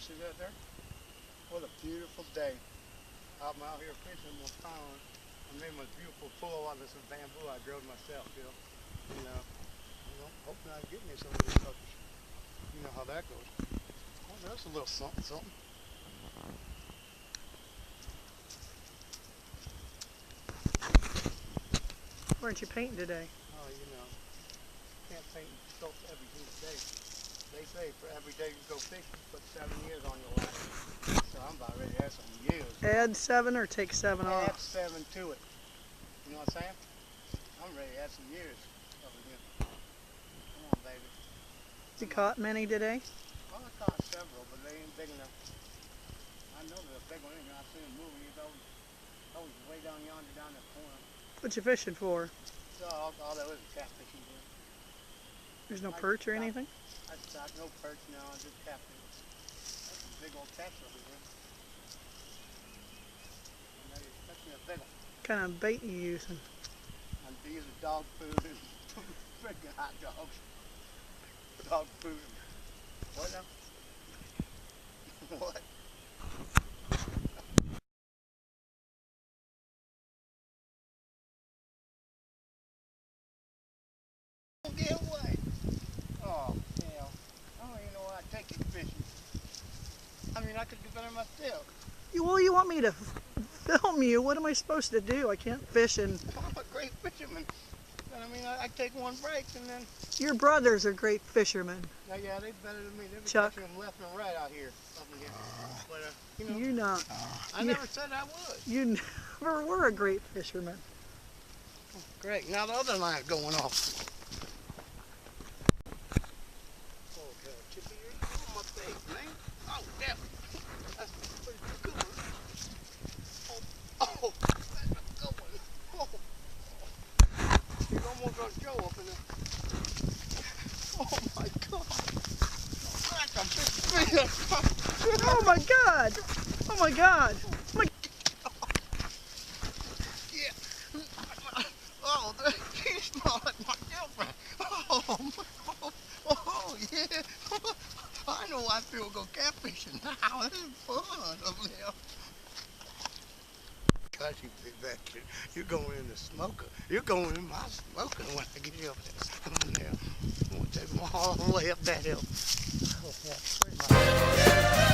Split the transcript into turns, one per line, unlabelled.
see that there? What a beautiful day. I'm out here fishing in my pond. I made my beautiful pool out of some bamboo I drilled myself, you know. And hoping I get me some of these suckers. You know how that goes. Oh, that's a little something, something.
Weren't you painting today?
Oh, can't paint sculpt every single day. They say for every day you go fishing, put 7 years on your life. So I'm about ready to add some years.
Add 7 or take 7
Add
off?
7 to it. You know what I'm saying? I'm ready to add some years over here. Come on, baby.
You caught many today?
Well, I caught several, but they ain't big enough. I know they're a big one. I've seen them moving. He's always way down yonder, down that corner.
What you fishing for?
So all there is catfishing here.
There's no perch or anything?
I stopped, no perch now, just catfish. That's a big old catch over here. And that's me a big one.
What kind of bait you using?
I'm using dog food and freaking hot dogs. Dog food. What now? What? Get away. Oh, hell. I don't even know why I take you fishing. I mean, I could do better myself.
Well, you want me to film you? What am I supposed to do? I can't fish and...
I'm a great fisherman. I mean, I take one break and then...
Your brothers are great fishermen.
Yeah, they're better than me. They're
Chuck.
catching them left and right out here. Up in here. But,
You're not.
I never said I would.
You never were a great fisherman.
Great. Now the other line's going off. Oh, God. Chippy, you're on my face, man. Oh, damn. That's a pretty good one. Oh, that's a good one. Oh. He's almost going to show up in there. Oh, my God. That's a big fish.
Oh my God! Oh my God! Oh my...
Yeah. Oh, you smell like my girlfriend. Oh, yeah. I know I feel go catfishing now. This is fun over there. Gosh, you big bastard. You're going in the smoker. You're going in my smoker when I get you up there. Come on there. I'm going to take them all the way up that hill. Oh, yeah.